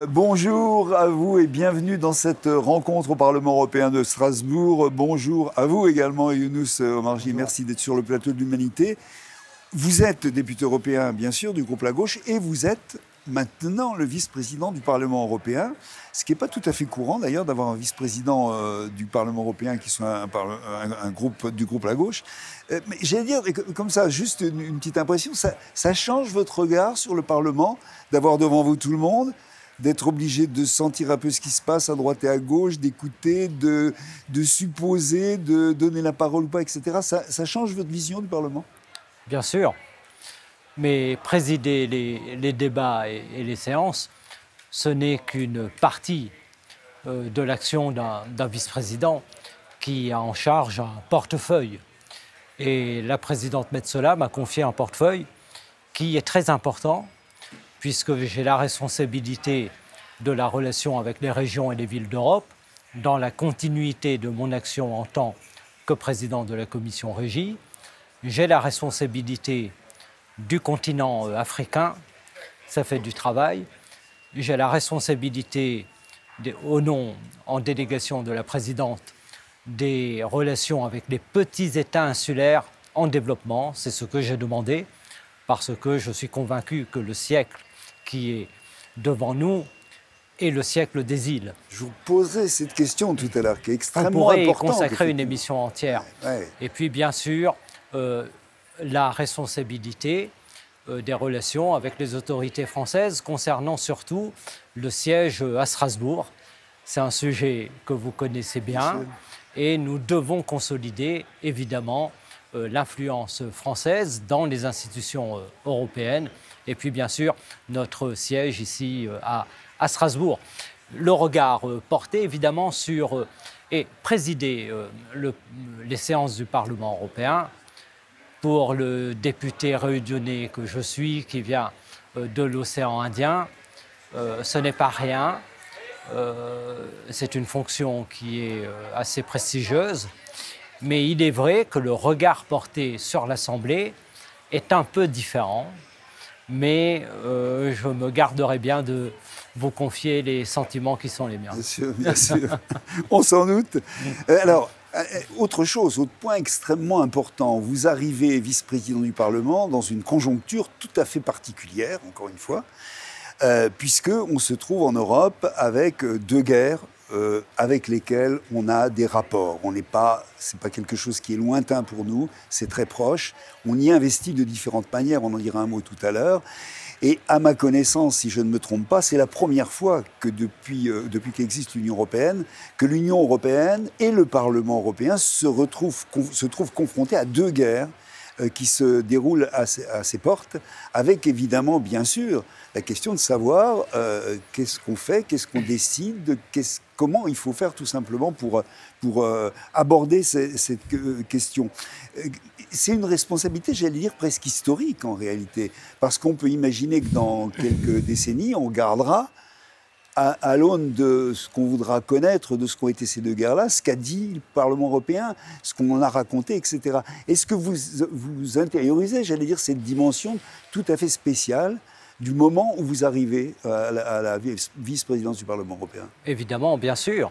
Bonjour à vous et bienvenue dans cette rencontre au Parlement européen de Strasbourg. Bonjour à vous également, Younous Omarjee. Merci d'être sur le plateau de l'Humanité. Vous êtes député européen, bien sûr, du groupe La Gauche, et vous êtes maintenant le vice-président du Parlement européen, ce qui n'est pas tout à fait courant d'ailleurs d'avoir un vice-président du Parlement européen qui soit un groupe du groupe La Gauche. Mais j'allais dire, comme ça, juste une petite impression, ça change votre regard sur le Parlement, d'avoir devant vous tout le monde, d'être obligé de sentir un peu ce qui se passe à droite et à gauche, d'écouter, de supposer, de donner la parole ou pas, etc. Ça change votre vision du Parlement ? Bien sûr, mais présider les débats et les séances, ce n'est qu'une partie de l'action d'un vice-président qui a en charge un portefeuille. Et la présidente Metsola m'a confié un portefeuille qui est très important, puisque j'ai la responsabilité de la relation avec les régions et les villes d'Europe, dans la continuité de mon action en tant que président de la commission Régie. J'ai la responsabilité du continent africain, ça fait du travail. J'ai la responsabilité, au nom, en délégation de la présidente, des relations avec les petits États insulaires en développement. C'est ce que j'ai demandé, parce que je suis convaincu que le siècle qui est devant nous est le siècle des îles. Je vous posais cette question tout à l'heure, qui est extrêmement importante. On pourrait y consacrer une émission entière. Ouais. Et puis, bien sûr, la responsabilité des relations avec les autorités françaises concernant surtout le siège à Strasbourg. C'est un sujet que vous connaissez bien et nous devons consolider évidemment l'influence française dans les institutions européennes et puis bien sûr notre siège ici à Strasbourg. Le regard porté évidemment sur et présider les séances du Parlement européen pour le député réunionnais que je suis, qui vient de l'océan Indien, ce n'est pas rien. C'est une fonction qui est assez prestigieuse. Mais il est vrai que le regard porté sur l'Assemblée est un peu différent. Mais je me garderai bien de vous confier les sentiments qui sont les miens. Bien sûr, bien sûr. On s'en doute. Alors, autre chose, autre point extrêmement important. Vous arrivez vice-président du Parlement dans une conjoncture tout à fait particulière, encore une fois, puisqu'on se trouve en Europe avec deux guerres avec lesquelles on a des rapports. C'est pas quelque chose qui est lointain pour nous, c'est très proche. On y investit de différentes manières, on en dira un mot tout à l'heure. Et à ma connaissance, si je ne me trompe pas, c'est la première fois que depuis qu'existe l'Union européenne, que l'Union européenne et le Parlement européen se trouvent confrontés à deux guerres qui se déroulent à ses portes, avec évidemment, bien sûr, la question de savoir qu'est-ce qu'on fait, qu'est-ce qu'on décide, comment il faut faire tout simplement pour aborder cette question. C'est une responsabilité, j'allais dire, presque historique en réalité, parce qu'on peut imaginer que dans quelques décennies, on gardera, à l'aune de ce qu'on voudra connaître, de ce qu'ont été ces deux guerres-là, ce qu'a dit le Parlement européen, ce qu'on en a raconté, etc. Est-ce que vous intériorisez, j'allais dire, cette dimension tout à fait spéciale du moment où vous arrivez à la vice-présidence du Parlement européen? Évidemment, bien sûr.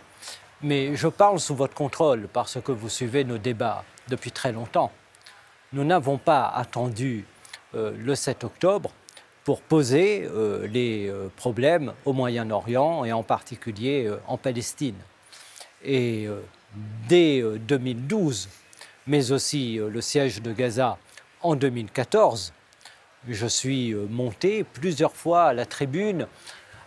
Mais je parle sous votre contrôle parce que vous suivez nos débats depuis très longtemps. Nous n'avons pas attendu le 7 octobre pour poser les problèmes au Moyen-Orient et en particulier en Palestine. Et dès 2012, mais aussi le siège de Gaza en 2014, je suis monté plusieurs fois à la tribune,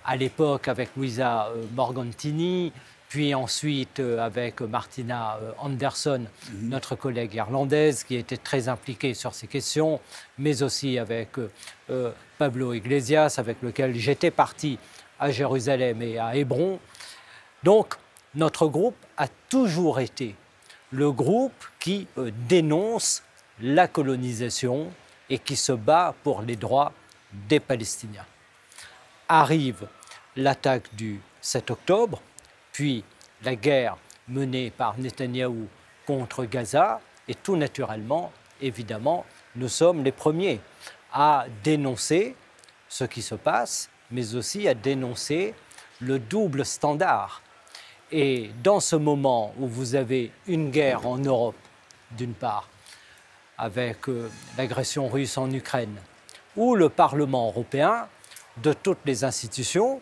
à l'époque avec Luisa Morgantini, puis ensuite avec Martina Anderson, notre collègue irlandaise, qui était très impliquée sur ces questions, mais aussi avec Pablo Iglesias, avec lequel j'étais parti à Jérusalem et à Hébron. Donc, notre groupe a toujours été le groupe qui dénonce la colonisation et qui se bat pour les droits des Palestiniens. Arrive l'attaque du 7 octobre, puis la guerre menée par Netanyahou contre Gaza, et tout naturellement, évidemment, nous sommes les premiers à dénoncer ce qui se passe, mais aussi à dénoncer le double standard. Et dans ce moment où vous avez une guerre en Europe, d'une part, avec l'agression russe en Ukraine, où le Parlement européen, de toutes les institutions,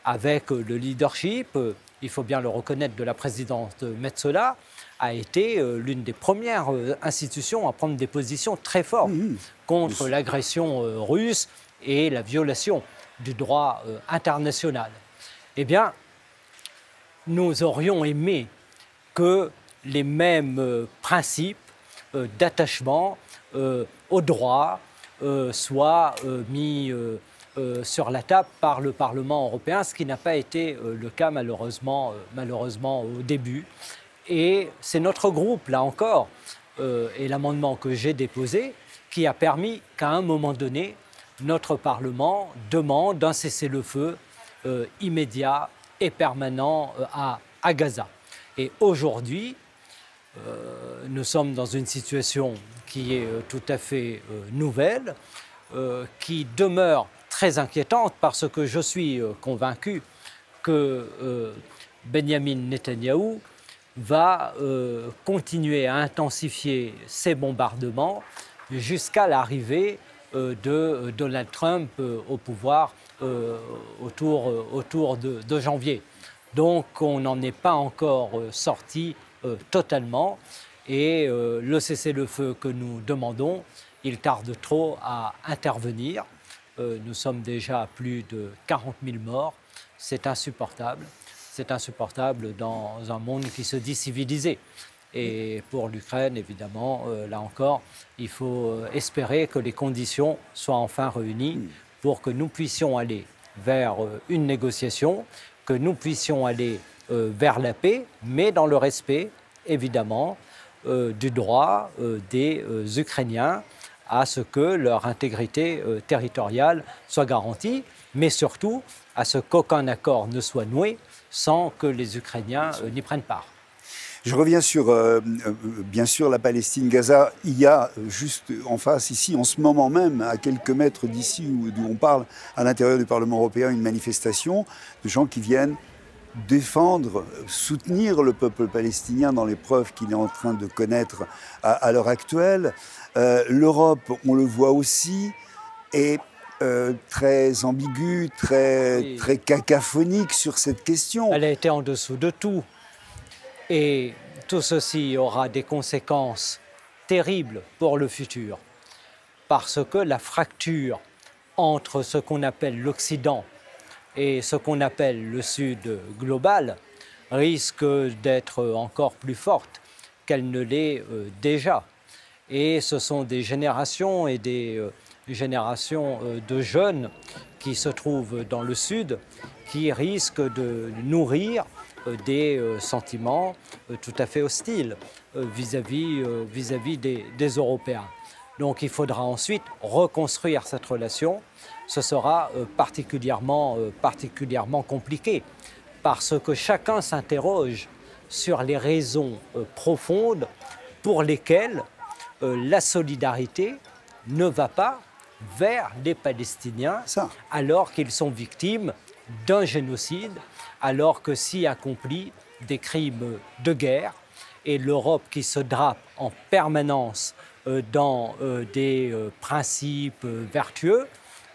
avec le leadership, il faut bien le reconnaître, de la présidente Metsola, a été l'une des premières institutions à prendre des positions très fortes contre l'agression russe et la violation du droit international. Eh bien, nous aurions aimé que les mêmes principes d'attachement au droit soient mis sur la table par le Parlement européen, ce qui n'a pas été le cas malheureusement au début. Et c'est notre groupe, là encore, et l'amendement que j'ai déposé, qui a permis qu'à un moment donné, notre Parlement demande un cessez-le-feu immédiat et permanent à Gaza. Et aujourd'hui, nous sommes dans une situation qui est tout à fait nouvelle, qui demeure très inquiétante parce que je suis convaincu que Benyamin Netanyahou va continuer à intensifier ses bombardements jusqu'à l'arrivée de Donald Trump au pouvoir autour de janvier. Donc on n'en est pas encore sorti totalement et le cessez-le-feu que nous demandons, il tarde trop à intervenir. Nous sommes déjà à plus de 40 000 morts, c'est insupportable. C'est insupportable dans un monde qui se dit civilisé. Et pour l'Ukraine, évidemment, là encore, il faut espérer que les conditions soient enfin réunies pour que nous puissions aller vers une négociation, que nous puissions aller vers la paix, mais dans le respect, évidemment, du droit des Ukrainiens à ce que leur intégrité territoriale soit garantie, mais surtout à ce qu'aucun accord ne soit noué sans que les Ukrainiens n'y prennent part. Je reviens sur, bien sûr, la Palestine-Gaza. Il y a juste en face, ici, en ce moment même, à quelques mètres d'ici, d'où on parle, à l'intérieur du Parlement européen, une manifestation de gens qui viennent défendre, soutenir le peuple palestinien dans l'épreuve qu'il est en train de connaître à l'heure actuelle. L'Europe, on le voit aussi, est très ambiguë, très cacophonique sur cette question. Elle a été en dessous de tout. Et tout ceci aura des conséquences terribles pour le futur. Parce que la fracture entre ce qu'on appelle l'Occident et ce qu'on appelle le Sud global risque d'être encore plus forte qu'elle ne l'est déjà. Et ce sont des générations et des générations de jeunes qui se trouvent dans le Sud qui risquent de nourrir des sentiments tout à fait hostiles vis-à-vis des Européens. Donc il faudra ensuite reconstruire cette relation. Ce sera particulièrement compliqué parce que chacun s'interroge sur les raisons profondes pour lesquelles la solidarité ne va pas vers les Palestiniens alors qu'ils sont victimes d'un génocide, alors que s'y accomplit des crimes de guerre et l'Europe qui se drape en permanence dans des principes vertueux,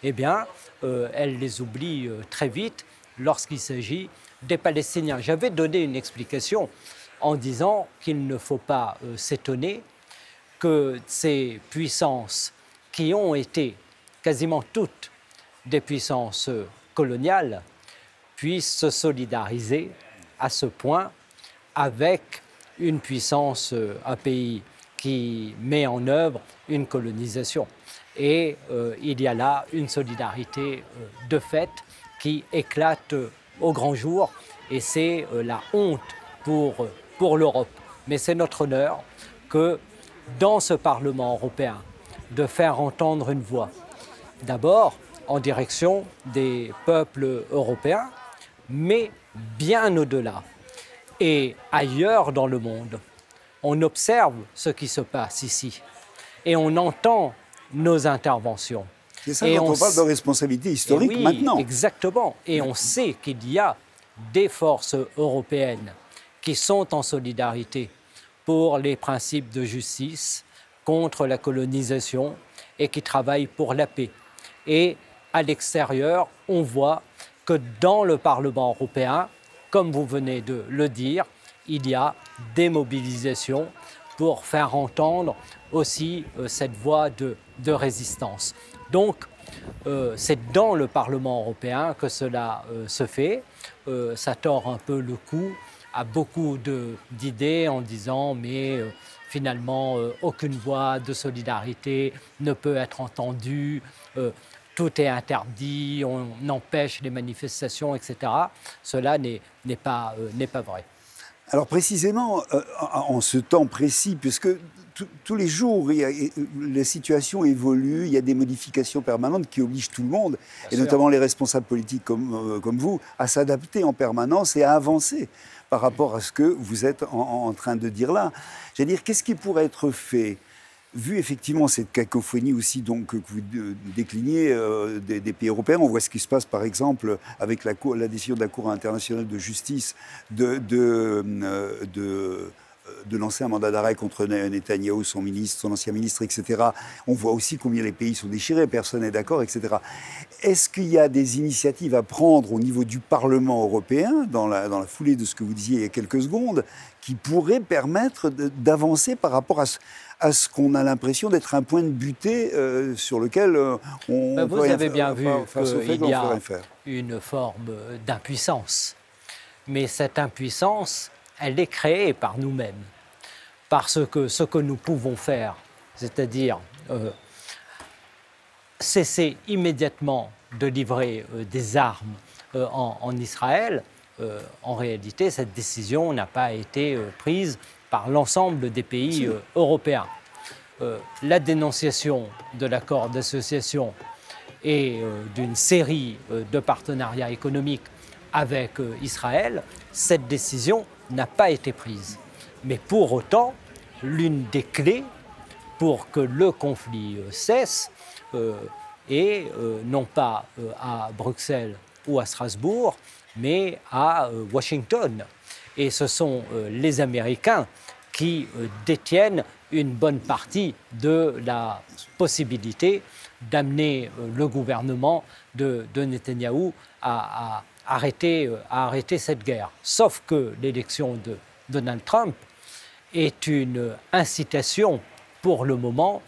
eh bien, elle les oublie très vite lorsqu'il s'agit des Palestiniens. J'avais donné une explication en disant qu'il ne faut pas s'étonner que ces puissances qui ont été quasiment toutes des puissances coloniales puissent se solidariser à ce point avec une puissance, un pays qui met en œuvre une colonisation. Et il y a là une solidarité de fait qui éclate au grand jour et c'est la honte pour l'Europe. Mais c'est notre honneur que dans ce Parlement européen, de faire entendre une voix. D'abord en direction des peuples européens, mais bien au-delà. Et ailleurs dans le monde, on observe ce qui se passe ici et on entend nos interventions. C'est ça quand on parle de responsabilité historique oui, maintenant. Exactement. Et on sait qu'il y a des forces européennes qui sont en solidarité pour les principes de justice, contre la colonisation et qui travaillent pour la paix. Et à l'extérieur, on voit que dans le Parlement européen, comme vous venez de le dire, il y a des mobilisations pour faire entendre aussi cette voix de résistance. Donc, c'est dans le Parlement européen que cela se fait. Ça tord un peu le cou à beaucoup d'idées en disant mais finalement aucune voix de solidarité ne peut être entendue, tout est interdit, on empêche les manifestations, etc. Cela n'est pas vrai. Alors précisément, en ce temps précis, puisque tous les jours, la situation évolue, il y a des modifications permanentes qui obligent tout le monde, et notamment les responsables politiques comme vous, à s'adapter en permanence et à avancer par rapport à ce que vous êtes en train de dire là. J'allais dire, qu'est-ce qui pourrait être fait ? Vu effectivement cette cacophonie aussi donc, que vous décliniez des pays européens, on voit ce qui se passe par exemple avec la décision de la Cour internationale de justice de lancer un mandat d'arrêt contre Netanyahou, son ancien ministre, etc. On voit aussi combien les pays sont déchirés, personne n'est d'accord, etc. Est-ce qu'il y a des initiatives à prendre au niveau du Parlement européen, dans la foulée de ce que vous disiez il y a quelques secondes, qui pourraient permettre d'avancer par rapport à ce qu'on a l'impression d'être un point de butée sur lequel on vous avez bien vu qu'il y a une forme d'impuissance. Mais cette impuissance, elle est créée par nous-mêmes. Parce que ce que nous pouvons faire, c'est-à-dire cesser immédiatement de livrer des armes en Israël, en réalité, cette décision n'a pas été prise par l'ensemble des pays européens. La dénonciation de l'accord d'association et d'une série de partenariats économiques avec Israël, cette décision n'a pas été prise. Mais pour autant, l'une des clés pour que le conflit cesse est non pas à Bruxelles ou à Strasbourg, mais à Washington. Et ce sont les Américains qui détiennent une bonne partie de la possibilité d'amener le gouvernement de Netanyahou à arrêter cette guerre. Sauf que l'élection de Donald Trump est une incitation pour le moment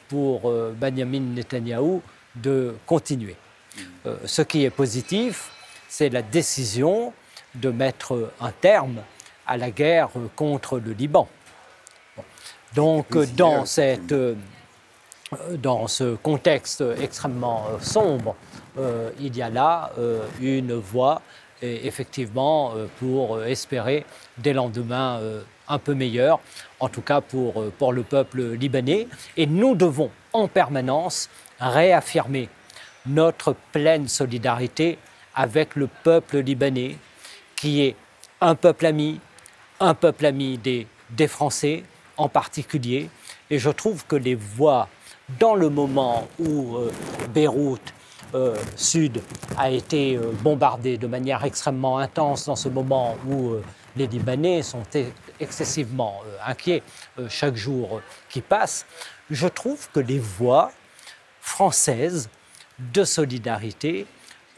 pour Benjamin Netanyahou de continuer. Ce qui est positif, c'est la décision de mettre un terme à la guerre contre le Liban. Donc, dans ce contexte extrêmement sombre, il y a là une voie, effectivement, pour espérer des lendemains un peu meilleurs, en tout cas pour le peuple libanais. Et nous devons en permanence réaffirmer notre pleine solidarité avec le peuple libanais, qui est un peuple ami des Français en particulier. Et je trouve que les voix, dans le moment où Beyrouth Sud a été bombardée de manière extrêmement intense, dans ce moment où les Libanais sont excessivement inquiets chaque jour qui passe, je trouve que les voix françaises de solidarité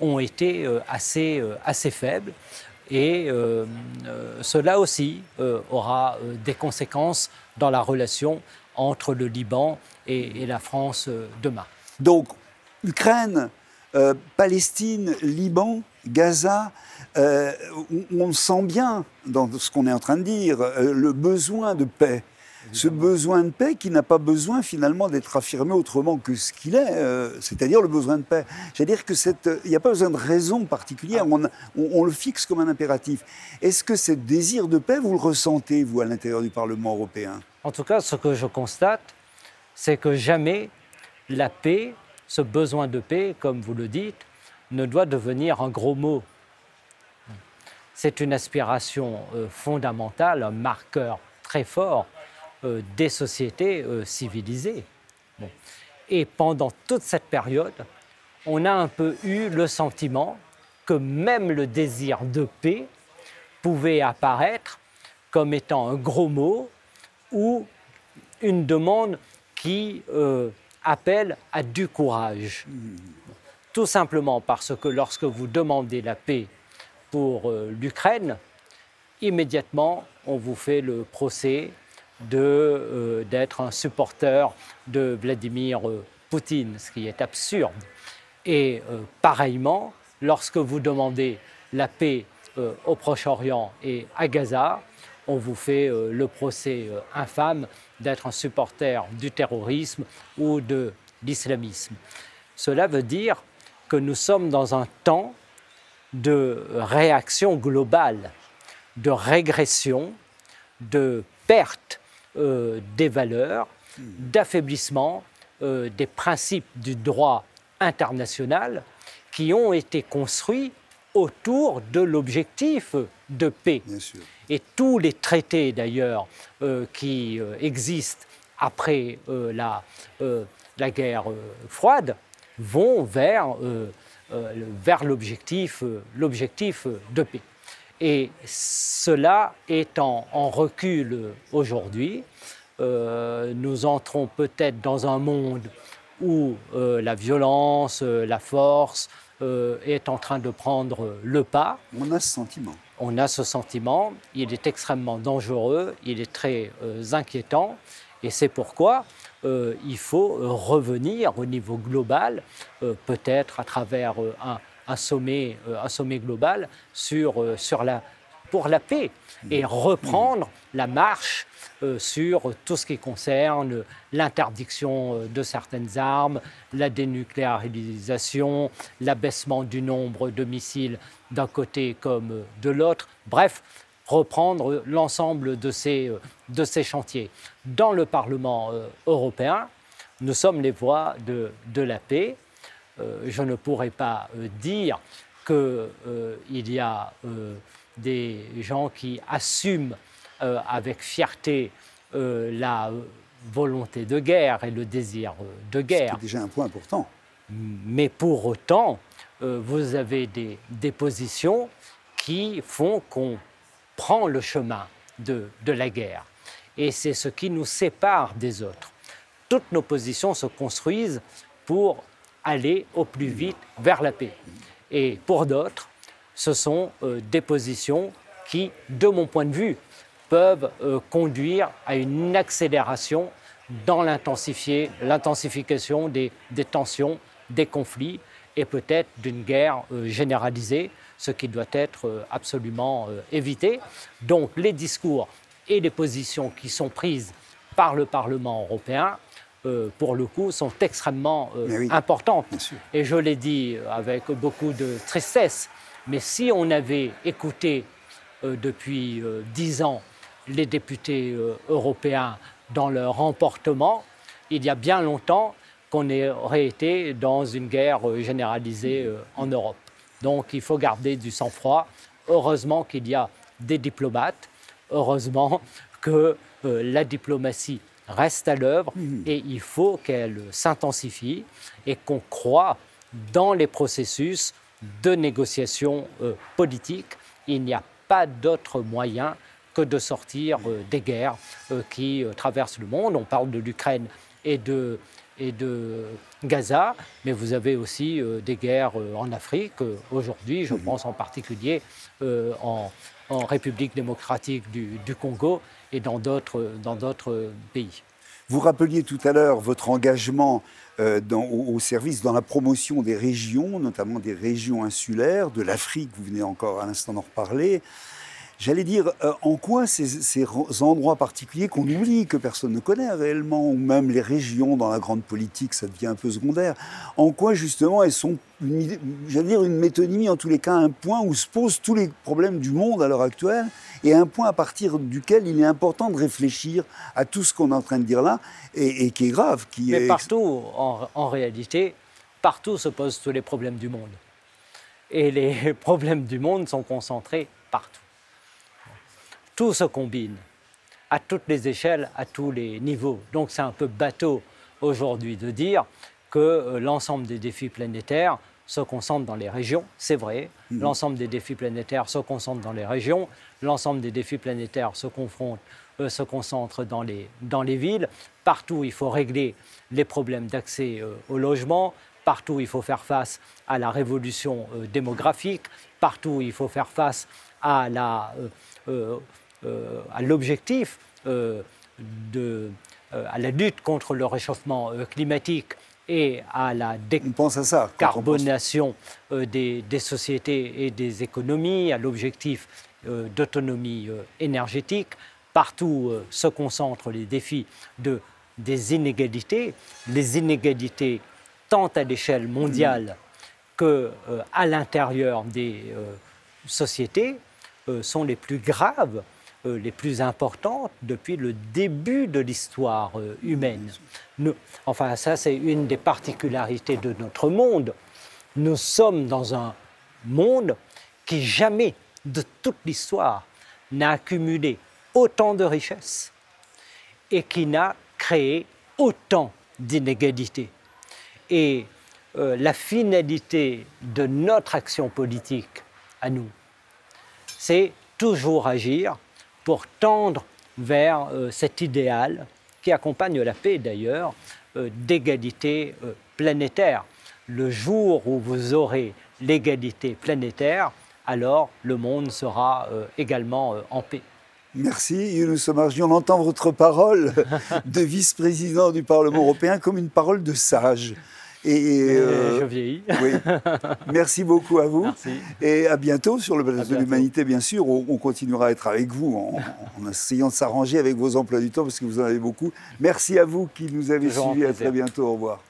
ont été assez faibles. Et cela aussi aura des conséquences dans la relation entre le Liban et la France demain. Donc, Ukraine, Palestine, Liban, Gaza, on sent bien dans ce qu'on est en train de dire, le besoin de paix. Ce besoin de paix qui n'a pas besoin finalement d'être affirmé autrement que ce qu'il est, c'est-à-dire le besoin de paix. C'est-à-dire qu'il n'y a pas besoin de raison particulière, on le fixe comme un impératif. Est-ce que ce désir de paix, vous le ressentez, vous, à l'intérieur du Parlement européen ? En tout cas, ce que je constate, c'est que jamais la paix, ce besoin de paix, comme vous le dites, ne doit devenir un gros mot. C'est une aspiration fondamentale, un marqueur très fort des sociétés civilisées. Bon. Et pendant toute cette période, on a un peu eu le sentiment que même le désir de paix pouvait apparaître comme étant un gros mot ou une demande qui appelle à du courage. Tout simplement parce que lorsque vous demandez la paix pour l'Ukraine, immédiatement, on vous fait le procès d'être un supporter de Vladimir Poutine, ce qui est absurde. Et pareillement, lorsque vous demandez la paix au Proche-Orient et à Gaza, on vous fait le procès infâme d'être un supporter du terrorisme ou de l'islamisme. Cela veut dire que nous sommes dans un temps de réaction globale, de régression, de perte des valeurs, d'affaiblissement des principes du droit international qui ont été construits autour de l'objectif de paix. Bien sûr. Et tous les traités d'ailleurs qui existent après la guerre froide vont vers l'objectif de paix. Et cela est en recul aujourd'hui. Nous entrons peut-être dans un monde où la violence, la force est en train de prendre le pas. On a ce sentiment. On a ce sentiment, il est extrêmement dangereux, il est très inquiétant, et c'est pourquoi il faut revenir au niveau global, peut-être à travers un sommet global pour la paix, et reprendre la marche sur tout ce qui concerne l'interdiction de certaines armes, la dénucléarisation, l'abaissement du nombre de missiles d'un côté comme de l'autre. Bref, reprendre l'ensemble de ces chantiers. Dans le Parlement européen, nous sommes les voix de la paix. Je ne pourrais pas dire qu'il y a des gens qui assument avec fierté la volonté de guerre et le désir de guerre. C'est déjà un point important. Mais pour autant, vous avez des positions qui font qu'on prend le chemin de la guerre. Et c'est ce qui nous sépare des autres. Toutes nos positions se construisent pour aller au plus vite vers la paix. Et pour d'autres, ce sont des positions qui, de mon point de vue, peuvent conduire à une accélération dans l'intensification des tensions, des conflits et peut-être d'une guerre généralisée, ce qui doit être absolument évité. Donc les discours et les positions qui sont prises par le Parlement européen, pour le coup, sont extrêmement importantes. Et je l'ai dit avec beaucoup de tristesse, mais si on avait écouté depuis 10 ans les députés européens dans leur emportement, il y a bien longtemps qu'on aurait été dans une guerre généralisée en Europe. Donc il faut garder du sang-froid. Heureusement qu'il y a des diplomates, heureusement que la diplomatie reste à l'œuvre et il faut qu'elle s'intensifie et qu'on croie dans les processus de négociation politique. Il n'y a pas d'autre moyen que de sortir des guerres qui traversent le monde. On parle de l'Ukraine et de Gaza, mais vous avez aussi des guerres en Afrique. Aujourd'hui, je pense en particulier en République démocratique du Congo et dans d'autres pays. Vous rappeliez tout à l'heure votre engagement au service dans la promotion des régions, notamment des régions insulaires, de l'Afrique, vous venez encore à l'instant d'en reparler. J'allais dire, en quoi ces endroits particuliers qu'on oublie, que personne ne connaît réellement, ou même les régions dans la grande politique, ça devient un peu secondaire, en quoi justement elles sont, j'allais dire, une métonymie, en tous les cas un point où se posent tous les problèmes du monde à l'heure actuelle, et un point à partir duquel il est important de réfléchir à tout ce qu'on est en train de dire là, et qui est grave. Mais partout, en réalité, partout se posent tous les problèmes du monde. Et les problèmes du monde sont concentrés partout. Tout se combine, à toutes les échelles, à tous les niveaux. Donc c'est un peu bateau aujourd'hui de dire que l'ensemble des défis planétaires se concentrent dans les régions. C'est vrai, l'ensemble des défis planétaires se concentrent dans les régions, l'ensemble des défis planétaires se concentrent dans les villes. Partout, il faut régler les problèmes d'accès au logement. Partout, il faut faire face à la révolution démographique. Partout, il faut faire face à l'objectif à la lutte contre le réchauffement climatique et à la décarbonation des sociétés et des économies, à l'objectif d'autonomie énergétique. Partout se concentrent les défis des inégalités. Les inégalités tant à l'échelle mondiale qu'à l'intérieur des sociétés sont les plus graves, les plus importantes depuis le début de l'histoire humaine. Enfin, ça, c'est une des particularités de notre monde. Nous sommes dans un monde qui jamais de toute l'histoire n'a accumulé autant de richesses et qui n'a créé autant d'inégalités. Et la finalité de notre action politique à nous, c'est toujours agir pour tendre vers cet idéal qui accompagne la paix d'ailleurs, d'égalité planétaire. Le jour où vous aurez l'égalité planétaire, alors le monde sera également en paix. Merci Younous Omarjee. On entend votre parole de vice-président du Parlement européen comme une parole de sage. Je vieillis. Oui. Merci beaucoup à vous. Merci. Et à bientôt sur le Place de l'Humanité, bien sûr. On continuera à être avec vous en essayant de s'arranger avec vos emplois du temps parce que vous en avez beaucoup. Merci à vous qui nous avez suivis. À très bientôt. Au revoir.